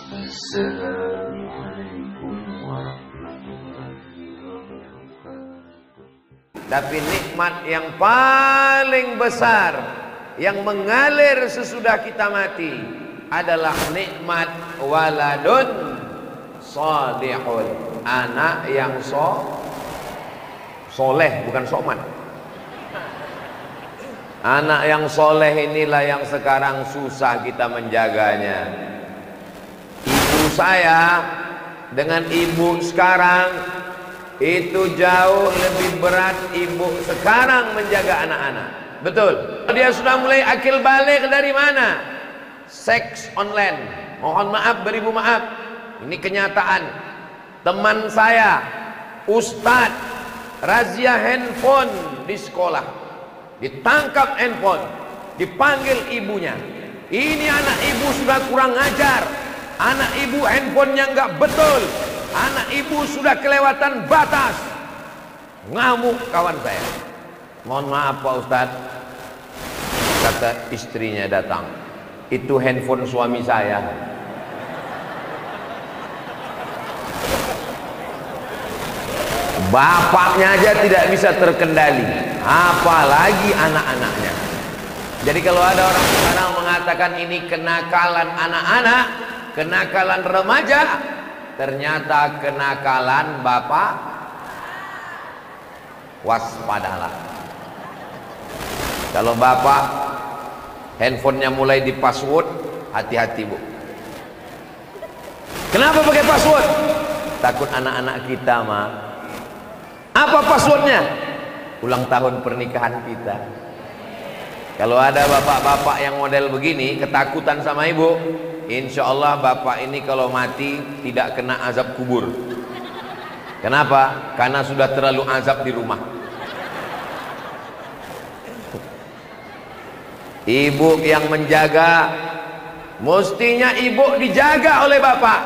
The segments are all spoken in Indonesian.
Assalamualaikum warahmatullahi wabarakatuh. Tapi nikmat yang paling besar yang mengalir sesudah kita mati adalah nikmat waladun salihun, anak yang soleh, bukan soman. Anak yang soleh inilah yang sekarang susah kita menjaganya. Ibu saya dengan ibu sekarang itu jauh lebih berat ibu sekarang menjaga anak-anak. Betul. Dia sudah mulai akil balik dari mana? Seks online. Mohon maaf, beribu maaf. Ini kenyataan. Teman saya, Ustadz, razia handphone di sekolah. Ditangkap handphone, dipanggil ibunya. Ini anak ibu sudah kurang ajar. Anak ibu handphonenya nggak betul. Anak ibu sudah kelewatan batas. Ngamuk kawan saya. Mohon maaf Pak Ustadz, kata istrinya datang, itu handphone suami saya. Bapaknya aja tidak bisa terkendali, apalagi anak-anaknya. Jadi kalau ada orang sekarang mengatakan ini kenakalan anak-anak, kenakalan remaja, ternyata kenakalan bapak, waspadalah. Kalau bapak handphonenya mulai di password, hati-hati bu. Kenapa pakai password? Takut anak-anak kita mah. Apa passwordnya? Ulang tahun pernikahan kita. Kalau ada bapak-bapak yang model begini, ketakutan sama ibu, insya Allah bapak ini kalau mati tidak kena azab kubur. Kenapa? Karena sudah terlalu azab di rumah. Ibu yang menjaga, mestinya ibu dijaga oleh bapak.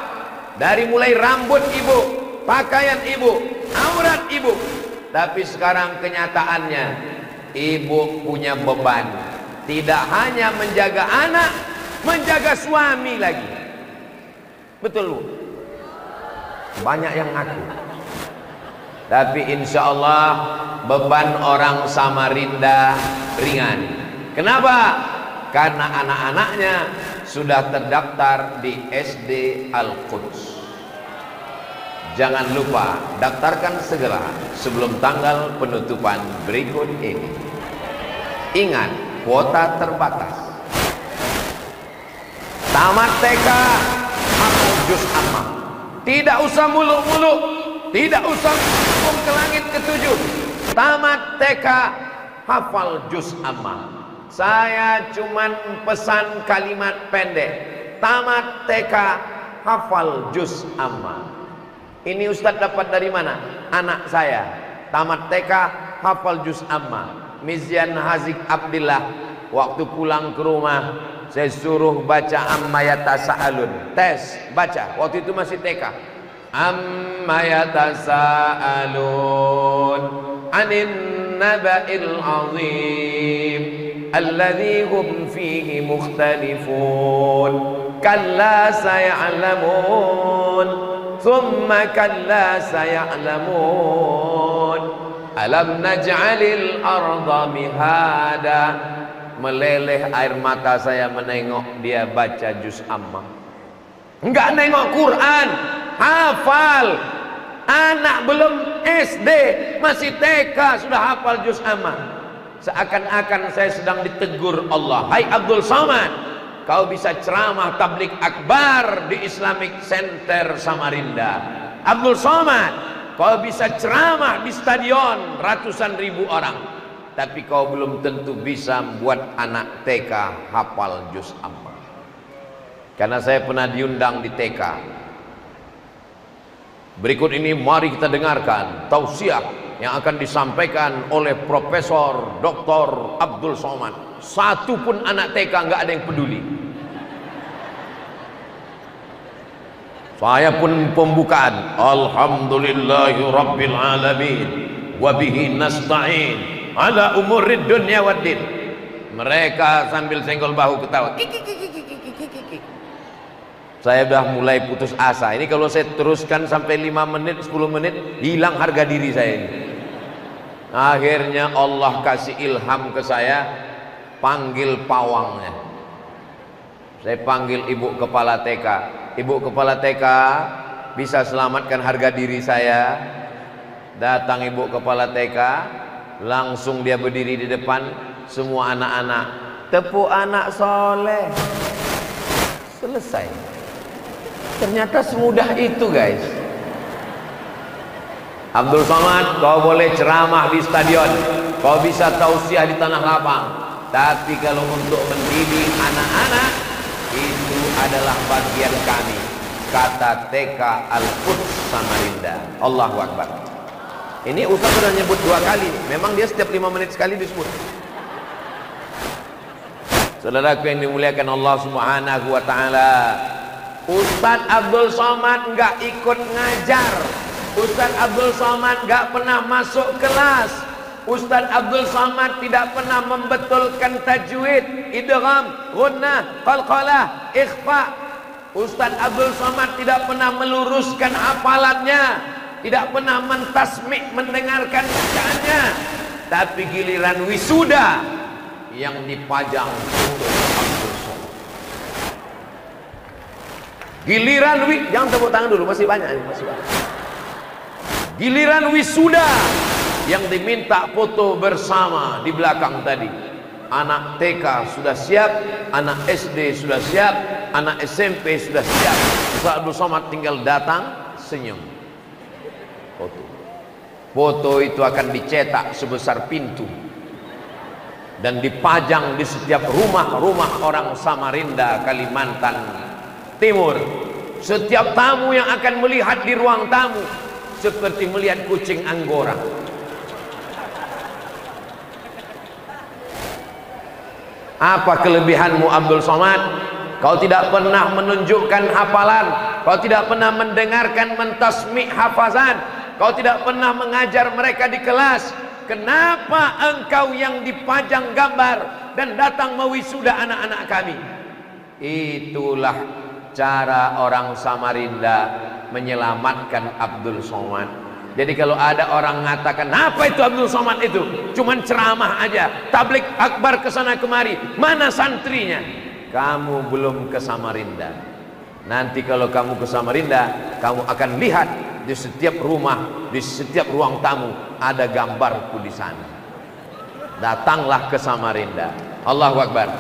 Dari mulai rambut ibu, pakaian ibu, aurat ibu. Tapi sekarang kenyataannya, ibu punya beban. Tidak hanya menjaga anak, menjaga suami lagi. Betul bu? Banyak yang ngaku. Tapi insya Allah beban orang Samarinda ringan. Kenapa? Karena anak-anaknya sudah terdaftar di SD Al-Quds. Jangan lupa daftarkan segera sebelum tanggal penutupan berikut ini. Ingat, kuota terbatas. Tamat TK, hafal juz amma. Tidak usah muluk-muluk, tidak usah ke langit ketujuh. Tamat TK, hafal juz amma. Saya cuman pesan kalimat pendek. Tamat TK, hafal juz amma. Ini Ustadz dapat dari mana? Anak saya tamat TK, hafal juz amma. Mizyan Hazik Abdillah, waktu pulang ke rumah saya suruh baca amma yatasaalun. Tes, baca. Waktu itu masih TK. Amma yatasaalun anin naba'il azim alladhi hum fihi mukhtalifun kalla saya'lamun thumma kalla saya'lamun alam naj'alil arda mihada. Meleleh air mata saya menengok dia baca juz amma. Enggak nengok Quran, hafal. Anak belum SD, masih TK sudah hafal juz amma. Seakan-akan saya sedang ditegur Allah. Hai Abdul Somad, kau bisa ceramah tablik akbar di Islamic Center Samarinda. Abdul Somad, kau bisa ceramah di stadion ratusan ribu orang. Tapi kau belum tentu bisa membuat anak TK hafal juz amma. Karena saya pernah diundang di TK. Berikut ini mari kita dengarkan tausiah yang akan disampaikan oleh Profesor Dr. Abdul Somad. Satu pun anak TK nggak ada yang peduli. Saya pun pembukaan. Alhamdulillahi Rabbil Alamin wabihi nasta'in ala umurid dunya waddin. Mereka sambil senggol bahu ketawa. Saya udah mulai putus asa. Ini kalau saya teruskan sampai 5 menit, 10 menit, hilang harga diri saya ini. Akhirnya Allah kasih ilham ke saya, panggil pawangnya. Saya panggil ibu kepala TK. Ibu kepala TK, bisa selamatkan harga diri saya? Datang ibu kepala TK, langsung dia berdiri di depan semua anak-anak. Tepuk anak soleh. Selesai. Ternyata semudah itu, guys. Abdul Somad, kau boleh ceramah di stadion, kau bisa tausiah di tanah lapang, tapi kalau untuk mendidik anak-anak, itu adalah bagian kami. Kata TK Al-Quds Samarinda. Allahu Akbar. Ini Ustaz sudah nyebut 2 kali. Memang dia setiap 5 menit sekali disebut. Saudaraku yang dimuliakan Allah Subhanahu wa ta'ala, Ustaz Abdul Somad nggak ikut ngajar. Ustaz Abdul Somad nggak pernah masuk kelas. Ustaz Abdul Somad tidak pernah membetulkan tajwid, idgham, gunnah, qalqalah, ikhfa. Ustaz Abdul Somad tidak pernah meluruskan hafalannya, tidak pernah mentasmi' mendengarkan bacaannya. Tapi giliran wisuda yang dipajang untuk Abdul Somad. Giliran jangan tepuk tangan dulu, masih banyak ini, masih banyak. Giliran wisuda yang diminta foto bersama di belakang tadi. Anak TK sudah siap, anak SD sudah siap, anak SMP sudah siap. Ustaz Abdul Somad tinggal datang, senyum. Foto. Foto itu akan dicetak sebesar pintu dan dipajang di setiap rumah-rumah orang Samarinda, Kalimantan Timur. Setiap tamu yang akan melihat di ruang tamu seperti melihat kucing Anggora. Apa kelebihanmu Abdul Somad? Kau tidak pernah menunjukkan hafalan, kau tidak pernah mendengarkan mentasmi' hafazan, kau tidak pernah mengajar mereka di kelas. Kenapa engkau yang dipajang gambar dan datang mewisuda anak-anak kami? Itulah cara orang Samarinda menyelamatkan Abdul Somad. Jadi kalau ada orang mengatakan, apa itu Abdul Somad itu? Cuman ceramah aja, tablik akbar kesana kemari, mana santrinya? Kamu belum ke Samarinda. Nanti kalau kamu ke Samarinda, kamu akan lihat di setiap rumah, di setiap ruang tamu ada gambarku di sana. Datanglah ke Samarinda. Allahu Akbar.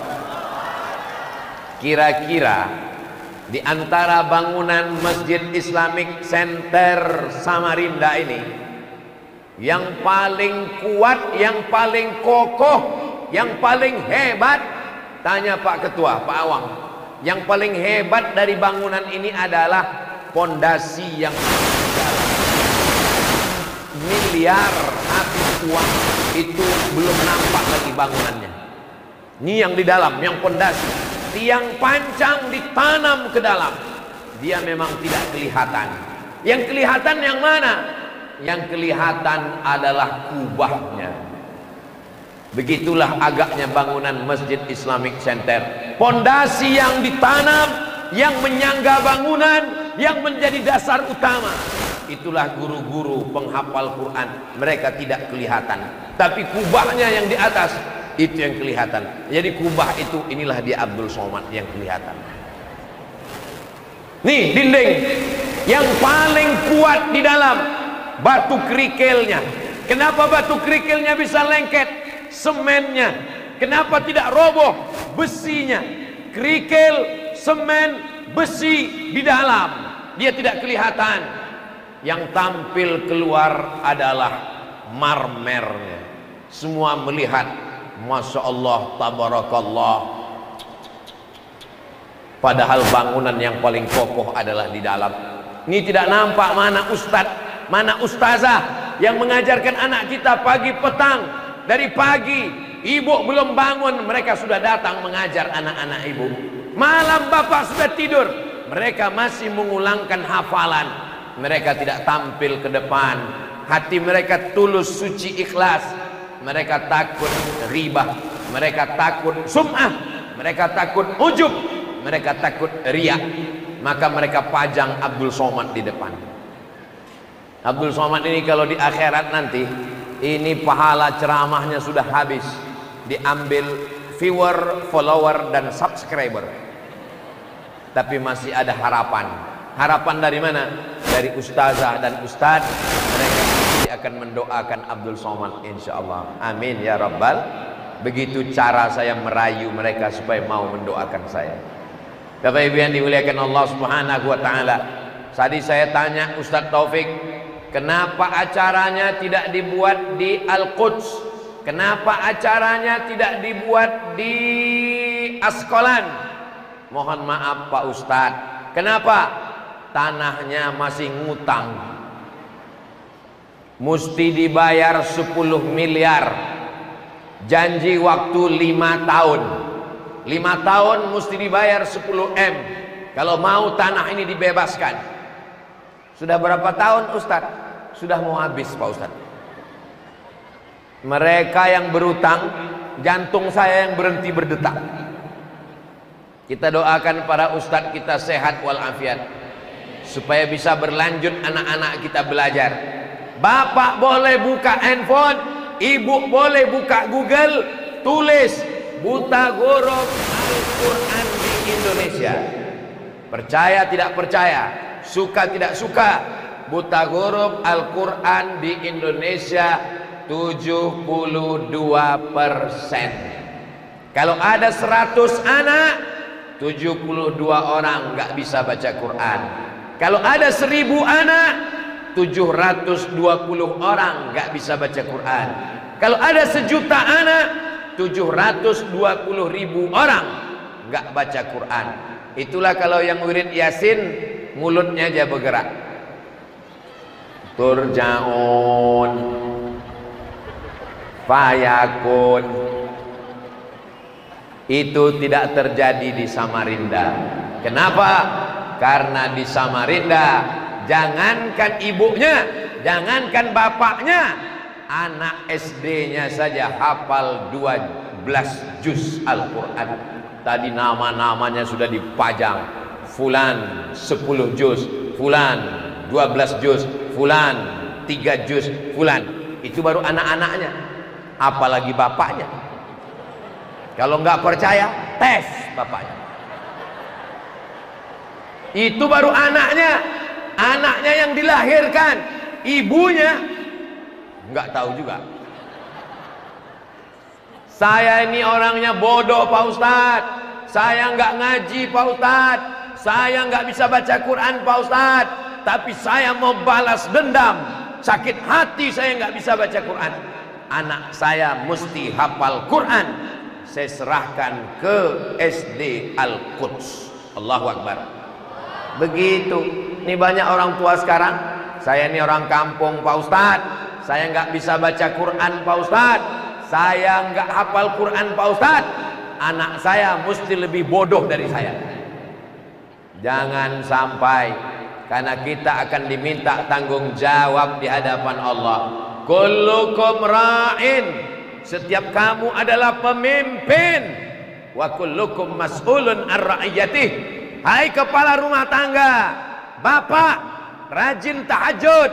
Kira-kira di antara bangunan Masjid Islamic Center Samarinda ini, yang paling kuat, yang paling kokoh, yang paling hebat, tanya Pak Ketua, Pak Awang, yang paling hebat dari bangunan ini adalah pondasi yang miliar habis uang itu belum nampak lagi bangunannya. Ini yang di dalam, yang pondasi. Tiang pancang ditanam ke dalam, dia memang tidak kelihatan. Yang kelihatan yang mana? Yang kelihatan adalah kubahnya. Begitulah agaknya bangunan Masjid Islamic Center. Pondasi yang ditanam, yang menyangga bangunan, yang menjadi dasar utama. Itulah guru-guru penghafal Quran. Mereka tidak kelihatan, tapi kubahnya yang di atas itu yang kelihatan. Jadi kubah itu, inilah dia Abdul Somad yang kelihatan. Nih dinding yang paling kuat di dalam, batu kerikilnya. Kenapa batu kerikilnya bisa lengket? Semennya. Kenapa tidak roboh? Besinya. Kerikil, semen, besi di dalam. Dia tidak kelihatan. Yang tampil keluar adalah marmernya. Semua melihat, Masya Allah, tabarakallah. Padahal bangunan yang paling kokoh adalah di dalam. Ini tidak nampak mana ustadz, mana ustazah yang mengajarkan anak kita pagi petang. Dari pagi ibu belum bangun, mereka sudah datang mengajar anak-anak ibu. Malam bapak sudah tidur, mereka masih mengulangkan hafalan. Mereka tidak tampil ke depan. Hati mereka tulus, suci, ikhlas. Mereka takut ribah, mereka takut sum'ah, mereka takut ujub, mereka takut riya. maka mereka pajang Abdul Somad di depan. Abdul Somad ini kalau di akhirat nanti, ini pahala ceramahnya sudah habis, diambil viewer, follower, dan subscriber. Tapi masih ada harapan. Harapan dari mana? Dari ustazah dan ustadz. Mereka pasti akan mendoakan Abdul Somad, insyaallah. Amin ya rabbal. Begitu cara saya merayu mereka supaya mau mendoakan saya. Bapak Ibu yang dimuliakan Allah Subhanahu wa taala. Tadi saya tanya Ustaz Taufik, kenapa acaranya tidak dibuat di Al-Quds? Kenapa acaranya tidak dibuat di Askolan? Mohon maaf Pak Ustaz. Kenapa? Tanahnya masih ngutang. Mesti dibayar 10 miliar. Janji waktu 5 tahun. 5 tahun mesti dibayar 10 M. Kalau mau tanah ini dibebaskan. Sudah berapa tahun Ustaz? Sudah mau habis Pak Ustaz. Mereka yang berutang, jantung saya yang berhenti berdetak. Kita doakan para ustadz kita sehat walafiat, supaya bisa berlanjut anak-anak kita belajar. Bapak boleh buka handphone, ibu boleh buka Google, tulis buta huruf Al-Quran di Indonesia. Percaya tidak percaya, suka tidak suka, buta huruf Al-Quran di Indonesia 72%. Kalau ada 100 anak, 72 orang nggak bisa baca Quran. Kalau ada 1000 anak, 720 orang nggak bisa baca Quran. Kalau ada 1.000.000 anak, 720.000 orang nggak baca Quran. Itulah kalau yang wirid Yasin mulutnya aja bergerak. Turjaun, fayakun. Itu tidak terjadi di Samarinda. Kenapa? Karena di Samarinda, jangankan ibunya, jangankan bapaknya, anak SD-nya saja hafal 12 juz Al-Quran. Tadi nama-namanya sudah dipajang. Fulan 10 juz, Fulan 12 juz, Fulan 3 juz, Fulan. Itu baru anak-anaknya, apalagi bapaknya. Kalau nggak percaya, tes bapaknya. Itu baru anaknya, anaknya yang dilahirkan, ibunya nggak tahu juga. Saya ini orangnya bodoh Pak Ustadz, saya nggak ngaji Pak Ustadz, saya nggak bisa baca Quran Pak Ustadz, tapi saya mau balas dendam. Sakit hati saya nggak bisa baca Quran. Anak saya mesti hafal Quran. Saya serahkan ke SD Al-Quds. Allahu Akbar. Begitu. Ini banyak orang tua sekarang. Saya ini orang kampung Pak Ustadz, saya nggak bisa baca Quran Pak Ustadz, saya nggak hafal Quran Pak Ustadz. Anak saya mesti lebih bodoh dari saya. Jangan sampai, karena kita akan diminta tanggung jawab di hadapan Allah. Kullukum ra'in, setiap kamu adalah pemimpin. Wa kullukum mas'ulun ar ra'iyatih. Hai kepala rumah tangga, bapak rajin tahajud,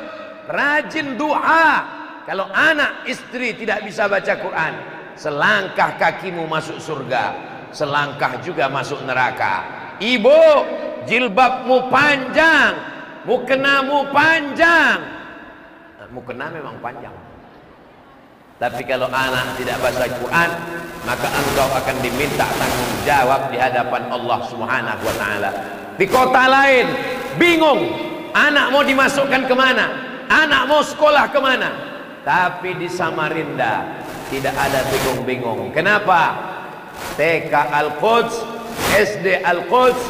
rajin doa. Kalau anak istri tidak bisa baca Quran, selangkah kakimu masuk surga, selangkah juga masuk neraka. Ibu, jilbabmu panjang, mukenamu panjang. Mukena memang panjang. Tapi kalau anak tidak baca Quran, maka engkau akan diminta tanggung jawab di hadapan Allah Subhanahu wa taala. Di kota lain bingung, anak mau dimasukkan kemana, anak mau sekolah kemana. Tapi di Samarinda tidak ada bingung-bingung. Kenapa? TK Al-Quds, SD Al-Quds,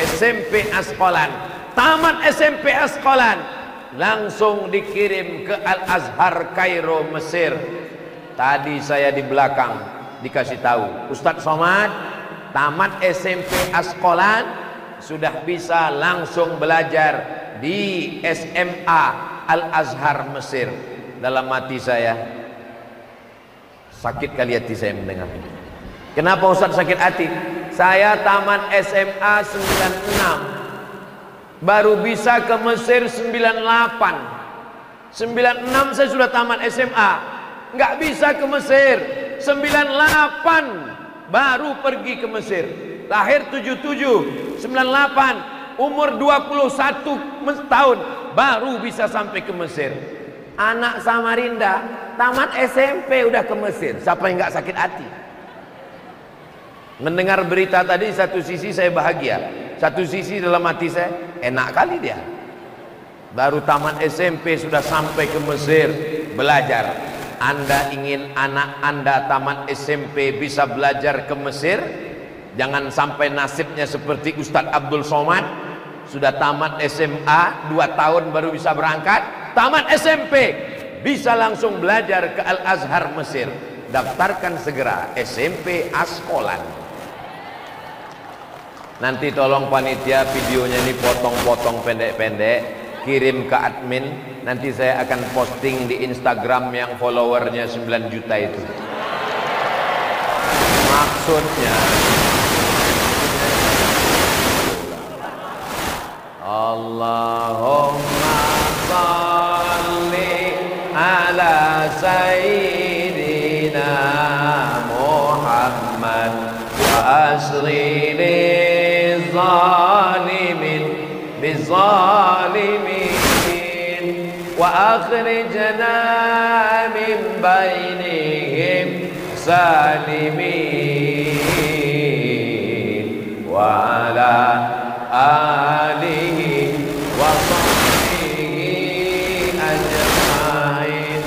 SMP Askolan. Tamat SMP Askolan, langsung dikirim ke Al-Azhar Kairo, Mesir. Tadi saya di belakang dikasih tahu, Ustadz Somad tamat SMP Askolan, sudah bisa langsung belajar di SMA Al-Azhar Mesir. Dalam hati saya sakit kali hati saya mendengar. Kenapa Ustadz sakit hati? Saya tamat SMA 96, baru bisa ke Mesir 98. 96 saya sudah tamat SMA, nggak bisa ke Mesir. 98 baru pergi ke Mesir. Lahir 77, 98, umur 21 tahun baru bisa sampai ke Mesir. Anak Samarinda tamat SMP udah ke Mesir. Siapa yang nggak sakit hati? Mendengar berita tadi, satu sisi saya bahagia, satu sisi dalam hati saya enak kali dia. Baru tamat SMP sudah sampai ke Mesir belajar. Anda ingin anak Anda tamat SMP bisa belajar ke Mesir? Jangan sampai nasibnya seperti Ustadz Abdul Somad, sudah tamat SMA 2 tahun baru bisa berangkat. Tamat SMP bisa langsung belajar ke Al-Azhar Mesir. Daftarkan segera SMP Askolan. Nanti tolong panitia videonya ini potong-potong pendek-pendek, kirim ke admin. Nanti saya akan posting di Instagram yang followernya 9 juta itu. Maksudnya Allahumma salli ala sayyidina Muhammad wa asri lizalimin bizalimin wa akhrijna min bainihim salimin wa ala alihi wa sahbihi ajma'in.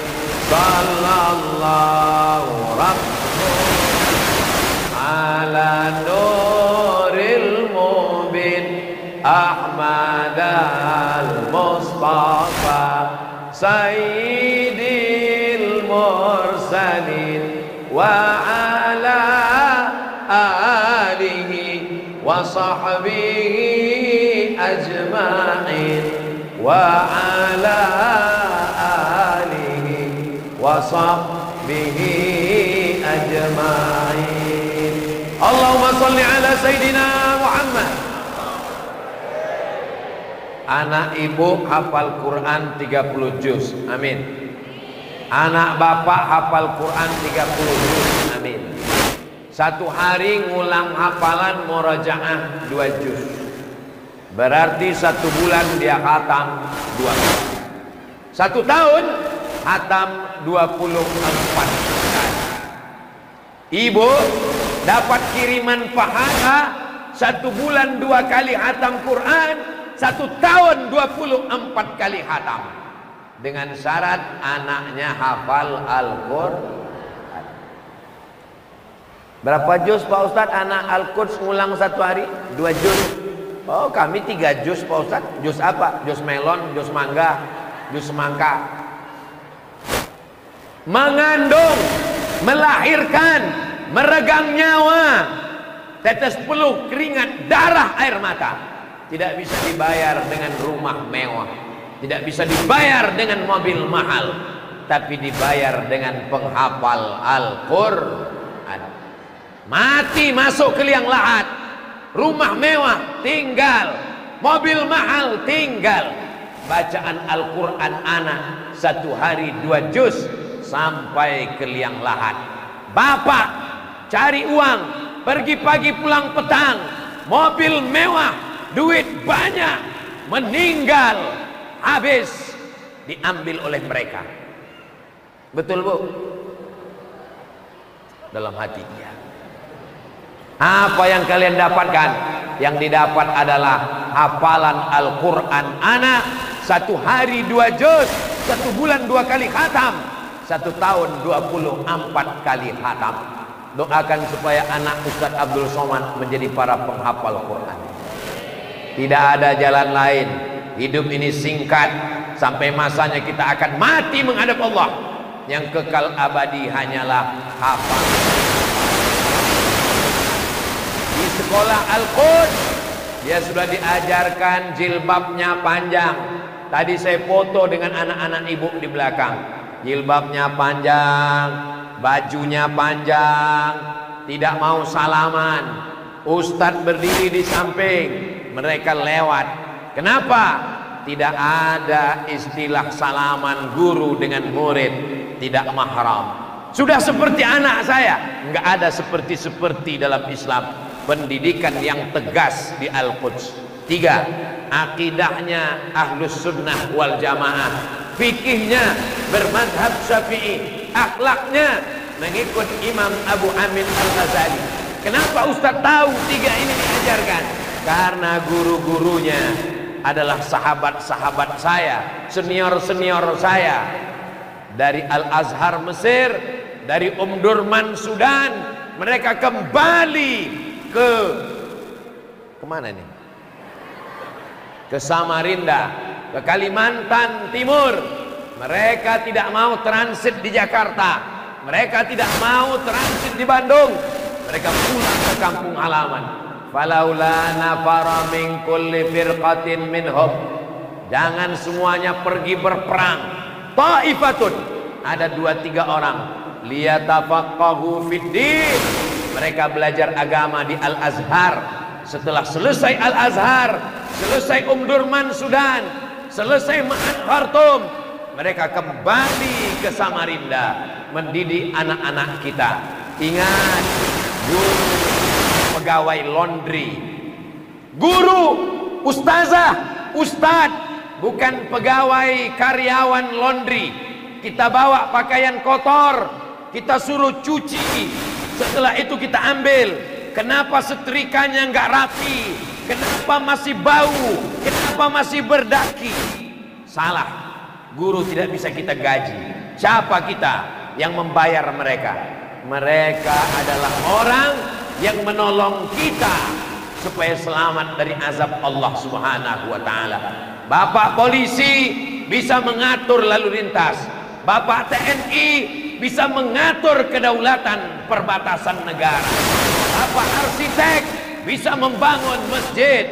Sallallahu ala nuril mubin Ahmad al-Mustafa Sayyidil mursalin wa ala alihi wa sahbihi ajma'in wa ala alihi wa sahbihi ajma'in. Allahumma salli ala Sayyidina Muhammad. Anak ibu hafal Quran 30 juz, amin. Anak bapak hafal Quran 30 juz, amin. Satu hari ngulang hafalan murajaah 2 juz, berarti 1 bulan dia khatam 2 kali. 1 tahun khatam 24 kali. Ibu dapat kiriman pahala 1 bulan 2 kali khatam Quran, 1 tahun 24 kali khatam. Dengan syarat anaknya hafal Al-Quran. Berapa juz Pak Ustadz anak Al-Quds ngulang 1 hari? 2 juz. Oh kami 3 juz Pak Ustadz. Juz apa? Juz melon, juz mangga, juz semangka. Mengandung, melahirkan, meregang nyawa, tetes peluh, keringat, darah, air mata. Tidak bisa dibayar dengan rumah mewah, tidak bisa dibayar dengan mobil mahal, tapi dibayar dengan penghafal Al-Quran. Mati masuk ke liang lahat, rumah mewah tinggal, mobil mahal tinggal. Bacaan Al-Quran anak 1 hari 2 juz sampai ke liang lahat. Bapak cari uang, pergi pagi pulang petang, mobil mewah, duit banyak, meninggal, habis, diambil oleh mereka. Betul Bu? Dalam hati dia. Apa yang kalian dapatkan? Yang didapat adalah hafalan Al-Quran anak 1 hari 2 juz, 1 bulan 2 kali khatam, 1 tahun 24 kali khatam. Doakan supaya anak Ustadz Abdul Somad menjadi para penghafal Quran. Tidak ada jalan lain. Hidup ini singkat, sampai masanya kita akan mati menghadap Allah. Yang kekal abadi hanyalah hafal. Di sekolah Al-Quds dia sudah diajarkan jilbabnya panjang. Tadi saya foto dengan anak-anak ibu di belakang. Jilbabnya panjang, bajunya panjang, tidak mau salaman. Ustadz berdiri di samping, mereka lewat. Kenapa? Tidak ada istilah salaman guru dengan murid, tidak mahram. Sudah seperti anak saya, nggak ada seperti dalam Islam. Pendidikan yang tegas di Al-Quds. 3, akidahnya ahlus sunnah wal jamaah, fikihnya bermadhab syafi'i, akhlaknya mengikut Imam Abu Hamid Al-Ghazali. Kenapa Ustaz tahu 3 ini diajarkan? Karena guru-gurunya adalah sahabat-sahabat saya, senior-senior saya, dari Al-Azhar Mesir, dari Durman Sudan. Mereka kembali ke kemana nih? Ke Samarinda, ke Kalimantan Timur. Mereka tidak mau transit di Jakarta, mereka tidak mau transit di Bandung, mereka pulang ke kampung halaman. Falaula nafara min kulli firqatin minhum, jangan semuanya pergi berperang. Ta'ifatun, ada 2-3 orang, liyatafaqahu fiddin, mereka belajar agama di Al-Azhar. Setelah selesai Al-Azhar, selesai Durman Sudan, selesai Ma'had Khartoum, mereka kembali ke Samarinda mendidik anak-anak kita. Ingat, guru pegawai laundry, guru, ustazah, ustadz, bukan pegawai karyawan laundry. Kita bawa pakaian kotor, kita suruh cuci, setelah itu kita ambil. Kenapa setrikanya nggak rapi? Kenapa masih bau? Kenapa masih berdaki? Salah. Guru tidak bisa kita gaji. Siapa kita yang membayar mereka? Mereka adalah orang yang menolong kita supaya selamat dari azab Allah Subhanahu wa taala. Bapak polisi bisa mengatur lalu lintas. Bapak TNI bisa mengatur kedaulatan perbatasan negara. Bapak arsitek bisa membangun masjid.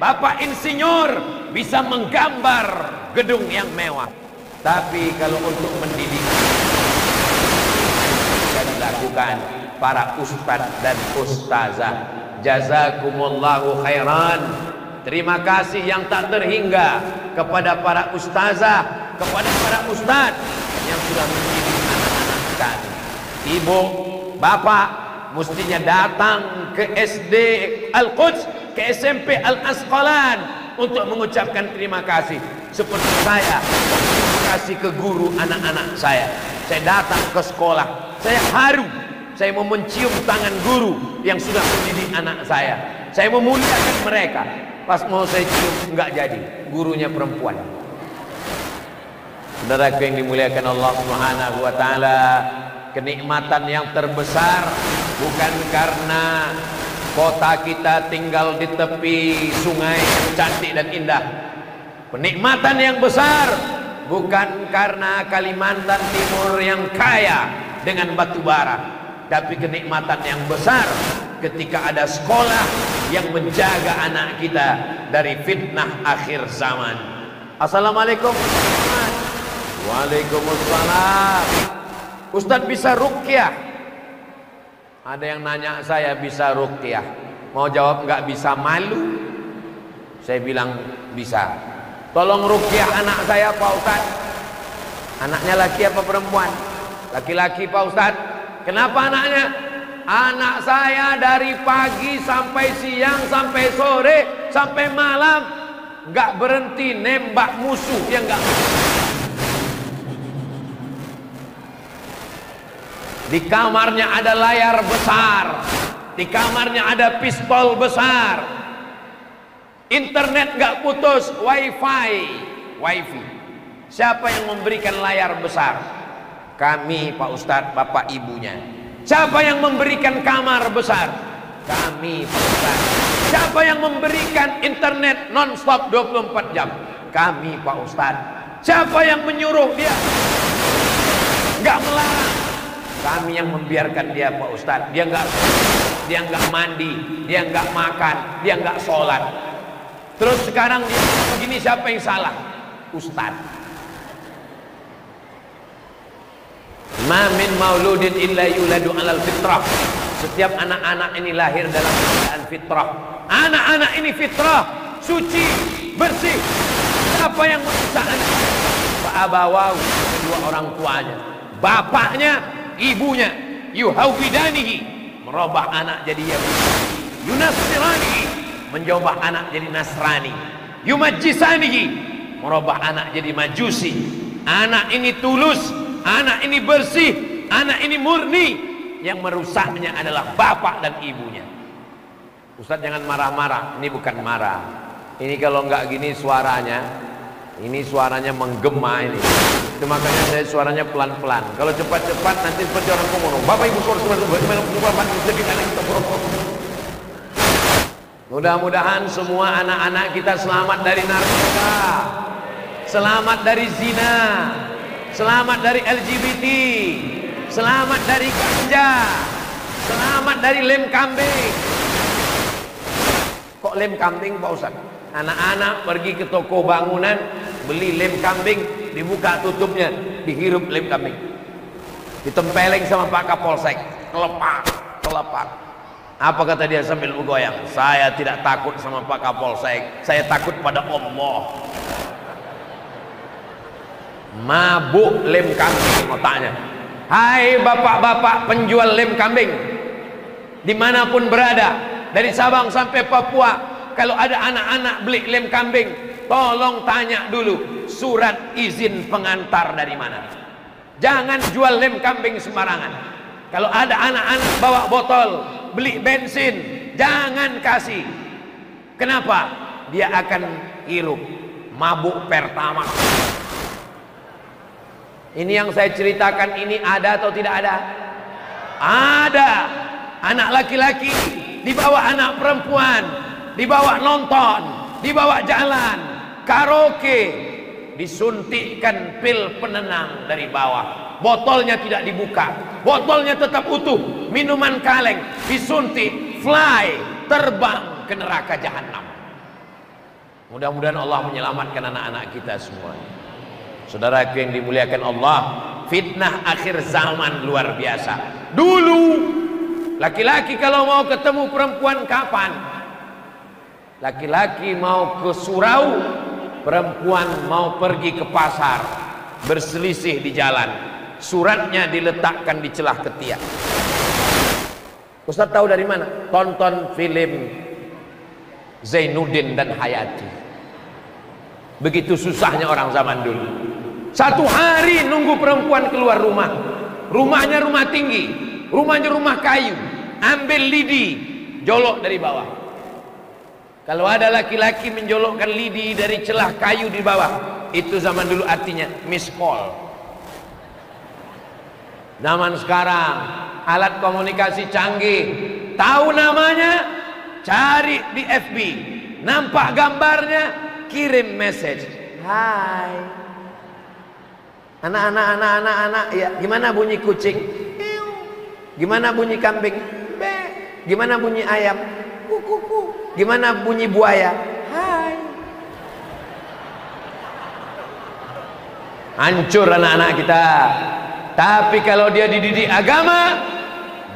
Bapak insinyur bisa menggambar gedung yang mewah. Tapi kalau untuk mendidik yang dilakukan para ustadz dan ustazah. Jazakumullahu khairan. Terima kasih yang tak terhingga kepada para ustazah, kepada para ustadz yang sudah mendidik anak-anak kami. Ibu, bapak mestinya datang ke SD Al-Quds, ke SMP Al-Asqalan untuk mengucapkan terima kasih. Seperti saya terima kasih ke guru anak-anak saya. Saya datang ke sekolah, saya haru, saya mau mencium tangan guru yang sudah mendidik anak saya. Saya memuliakan mereka. Pas mau saya cium enggak jadi, gurunya perempuan. Saudaraku yang dimuliakan Allah Subhanahu wa taala, kenikmatan yang terbesar bukan karena kota kita tinggal di tepi sungai yang cantik dan indah. Kenikmatan yang besar bukan karena Kalimantan Timur yang kaya dengan batu bara, tapi kenikmatan yang besar ketika ada sekolah yang menjaga anak kita dari fitnah akhir zaman. Assalamualaikum. Waalaikumsalam. Ustadz bisa ruqyah? Ada yang nanya saya bisa ruqyah, mau jawab nggak bisa malu. Saya bilang bisa. Tolong ruqyah anak saya Pak Ustadz. Anaknya laki apa perempuan? Laki-laki Pak Ustadz. Kenapa anaknya? Anak saya dari pagi sampai siang sampai sore sampai malam nggak berhenti nembak musuh yang nggak. Di kamarnya ada layar besar, di kamarnya ada pistol besar, internet nggak putus, wifi. Siapa yang memberikan layar besar? Kami Pak Ustadz, bapak ibunya. Siapa yang memberikan kamar besar? Kami Pak Ustadz. Siapa yang memberikan internet non-stop 24 jam? Kami Pak Ustadz. Siapa yang menyuruh dia nggak melarang? Kami yang membiarkan dia Pak Ustadz. Dia nggak mandi, dia nggak makan, dia nggak sholat. Terus sekarang dia begini, siapa yang salah? Ustadz. Ma min mauludin illa yuladu alal fitrah. Setiap anak-anak ini lahir dalam keadaan fitrah. Anak-anak ini fitrah, suci, bersih. Siapa yang merusak anak? Fa'abawahu, kedua orang tuanya, bapaknya, ibunya, yuhawidanihi, merubah anak jadi Yahudi, yunasiranihi, menjubah anak jadi Nasrani, yumajjisanihi, merubah anak jadi Majusi. Anak ini tulus, anak ini bersih, anak ini murni. Yang merusaknya adalah bapak dan ibunya. Ustaz jangan marah-marah, ini bukan marah. Ini kalau nggak gini suaranya, ini suaranya menggema ini. Itu makanya saya suaranya pelan-pelan. Kalau cepat-cepat nanti seperti orang komodo. Bapak ibu saudara mudah-mudahan semua anak-anak kita selamat dari narkoba, selamat dari zina, selamat dari LGBT, selamat dari ganja, selamat dari lem kambing. Kok lem kambing Pak Ustaz? Anak-anak pergi ke toko bangunan, beli lem kambing, dibuka tutupnya, dihirup lem kambing, ditempeleng sama Pak Kapolsek, kelepak. Apa kata dia sambil bergoyang? Saya tidak takut sama Pak Kapolsek, saya takut pada Allah. Mabuk lem kambing otaknya. Hai bapak-bapak penjual lem kambing, dimanapun berada, dari Sabang sampai Papua, kalau ada anak-anak beli lem kambing, tolong tanya dulu surat izin pengantar dari mana. Jangan jual lem kambing sembarangan. Kalau ada anak-anak bawa botol beli bensin, jangan kasih. Kenapa? Dia akan hirup mabuk pertama. Ini yang saya ceritakan ini ada atau tidak ada? Ada. Anak laki-laki dibawa anak perempuan, dibawa nonton, dibawa jalan, karaoke, disuntikkan pil penenang dari bawah. Botolnya tidak dibuka, botolnya tetap utuh, minuman kaleng, disuntik, fly, terbang ke neraka jahanam. Mudah-mudahan Allah menyelamatkan anak-anak kita semua. Saudaraku yang dimuliakan Allah, fitnah akhir zaman luar biasa. Dulu laki-laki kalau mau ketemu perempuan kapan? Laki-laki mau ke surau, perempuan mau pergi ke pasar, berselisih di jalan, suratnya diletakkan di celah ketiak. Ustaz tahu dari mana? Tonton film Zainuddin dan Hayati. Begitu susahnya orang zaman dulu. Satu hari nunggu perempuan keluar rumah. Rumahnya rumah tinggi, rumahnya rumah kayu. Ambil lidi, jolok dari bawah. Kalau ada laki-laki menjolokkan lidi dari celah kayu di bawah, itu zaman dulu artinya miss call. Zaman sekarang alat komunikasi canggih, tahu namanya, cari di FB, nampak gambarnya, kirim message. Hai anak-anak, ya gimana bunyi kucing? Gimana bunyi kambing? Be. Gimana bunyi ayam? Kuku. Gimana bunyi buaya? Hai. Hancur anak-anak kita. Tapi kalau dia dididik agama,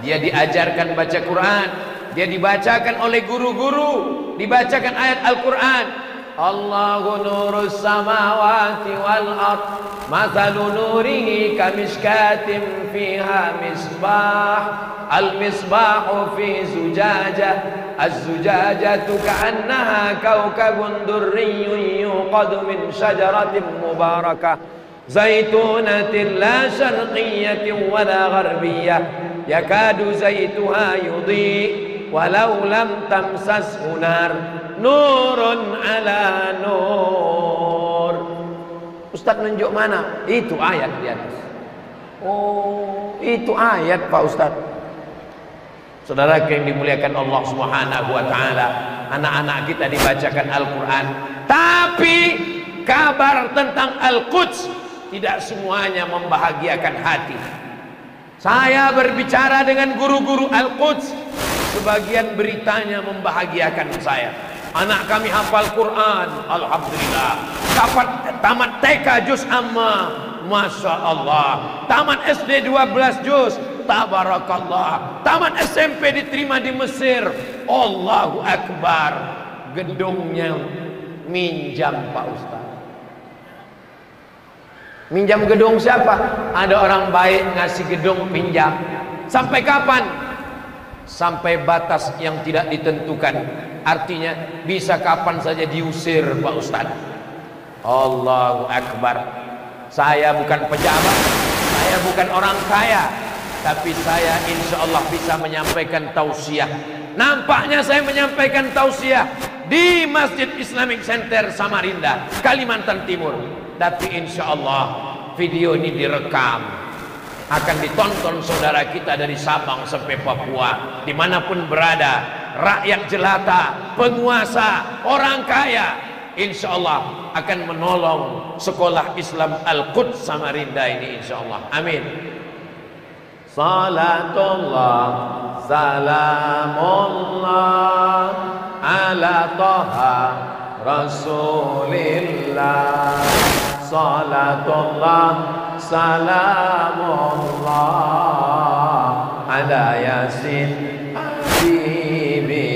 dia diajarkan baca Quran, dia dibacakan oleh guru-guru, dibacakan ayat Al-Quran. Allahu nurus samawati wal ard, mathalu nurihi kamishkatin fiha misbah, al misbahu fi zujajah, az-zujajatu ka'annaha kawkabun durriyyun yuqadu min syajaratin mubarakah zaitunatin la syarqiyyatin wala gharbiyyah yakadu zaituha yudhi walau lam tamsashu nar nurun ala nur. Ustaz nunjuk mana? Itu ayat di atas. Oh, itu ayat Pak Ustaz. Saudara yang dimuliakan Allah Subhanahu wa taala, anak-anak kita dibacakan Al-Qur'an, tapi kabar tentang Al-Quds tidak semuanya membahagiakan hati. Saya berbicara dengan guru-guru Al-Quds, sebagian beritanya membahagiakan saya. Anak kami hafal Quran, alhamdulillah. Tamat TK juz amma, masya Allah. Tamat SD 12 juz, tabarakallah. Tamat SMP diterima di Mesir, Allahu Akbar. Gedungnya minjam Pak Ustaz. Minjam gedung siapa? Ada orang baik ngasih gedung pinjam. Sampai kapan? Sampai batas yang tidak ditentukan. Artinya bisa kapan saja diusir Pak Ustaz. Allahu Akbar. Saya bukan pejabat, saya bukan orang kaya, tapi saya insya Allah bisa menyampaikan tausiah. Nampaknya saya menyampaikan tausiah di Masjid Islamic Center Samarinda, Kalimantan Timur. Tapi insya Allah video ini direkam, akan ditonton saudara kita dari Sabang sampai Papua, dimanapun berada, rakyat jelata, penguasa, orang kaya, insya Allah akan menolong sekolah Islam Al-Quds Samarinda ini insya Allah. Amin. Salatullah salamullah ala Taha Rasulillah. Salatullah salamullah ala Yasin Habibillah.